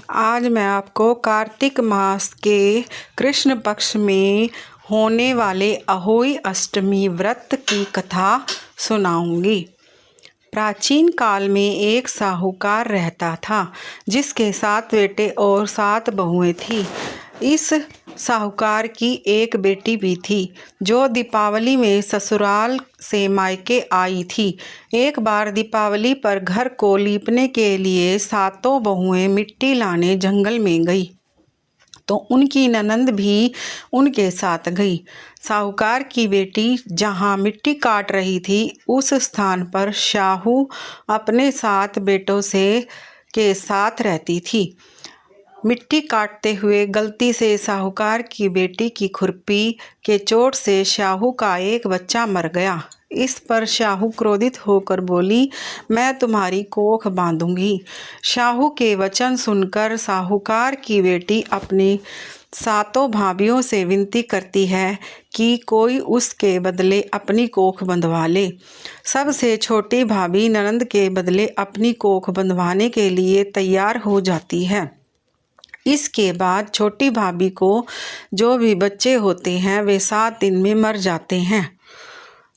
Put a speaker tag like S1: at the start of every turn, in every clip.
S1: आज मैं आपको कार्तिक मास के कृष्ण पक्ष में होने वाले अहोई अष्टमी व्रत की कथा सुनाऊंगी। प्राचीन काल में एक साहूकार रहता था जिसके 7 बेटे और 7 बहुएं थीं। इस साहूकार की एक बेटी भी थी जो दीपावली में ससुराल से मायके आई थी। एक बार दीपावली पर घर को लीपने के लिए 7 बहुएं मिट्टी लाने जंगल में गई तो उनकी ननंद भी उनके साथ गई। साहूकार की बेटी जहाँ मिट्टी काट रही थी उस स्थान पर शाहू अपने 7 बेटों के साथ रहती थी। मिट्टी काटते हुए गलती से साहूकार की बेटी की खुरपी के चोट से शाहू का एक बच्चा मर गया। इस पर शाहू क्रोधित होकर बोली, मैं तुम्हारी कोख बांधूंगी। शाहू के वचन सुनकर साहूकार की बेटी अपनी 7 भाभियों से विनती करती है कि कोई उसके बदले अपनी कोख बंधवा ले। सबसे छोटी भाभी ननंद के बदले अपनी कोख बंधवाने के लिए तैयार हो जाती है। इसके बाद छोटी भाभी को जो भी बच्चे होते हैं वे 7 दिन में मर जाते हैं।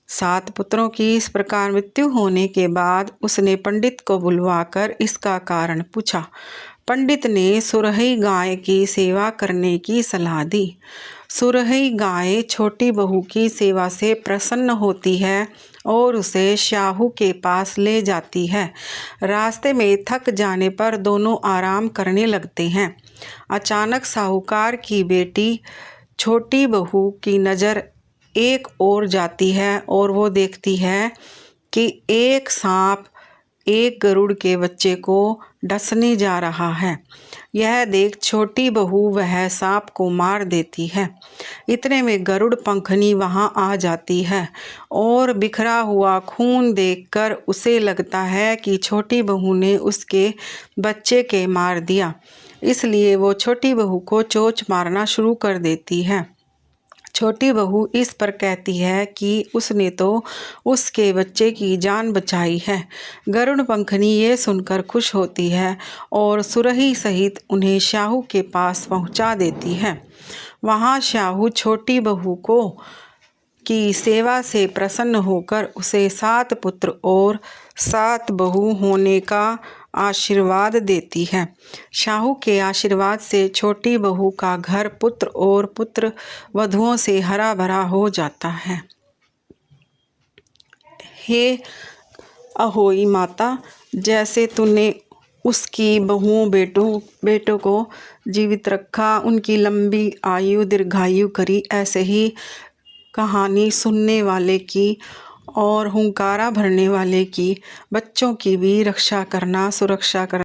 S1: 7 पुत्रों की इस प्रकार मृत्यु होने के बाद उसने पंडित को बुलवाकर इसका कारण पूछा। पंडित ने सुरही गाय की सेवा करने की सलाह दी। सुरही गाय छोटी बहू की सेवा से प्रसन्न होती है और उसे शाहू के पास ले जाती है। रास्ते में थक जाने पर दोनों आराम करने लगते हैं। अचानक साहूकार की बेटी छोटी बहू की नज़र एक ओर जाती है और वो देखती है कि एक सांप एक गरुड़ के बच्चे को डसने जा रहा है। यह देख छोटी बहू वह सांप को मार देती है। इतने में गरुड़ पंखनी वहां आ जाती है और बिखरा हुआ खून देखकर उसे लगता है कि छोटी बहू ने उसके बच्चे के मार दिया, इसलिए वो छोटी बहू को चोंच मारना शुरू कर देती है। छोटी बहू इस पर कहती है कि उसने तो उसके बच्चे की जान बचाई है। गरुड़ पंखनी ये सुनकर खुश होती है और सुरही सहित उन्हें शाहू के पास पहुंचा देती है। वहां शाहू छोटी बहू की सेवा से प्रसन्न होकर उसे 7 पुत्र और 7 बहू होने का आशीर्वाद देती है। शाहू के आशीर्वाद से छोटी बहू का घर पुत्र और पुत्र वधुओं से हरा भरा हो जाता है। हे अहोई माता, जैसे तूने उसकी बहुओं बेटों को जीवित रखा, उनकी लंबी आयु दीर्घायु करी, ऐसे ही कहानी सुनने वाले की और हुंकारा भरने वाले की बच्चों की भी रक्षा करना, सुरक्षा करना।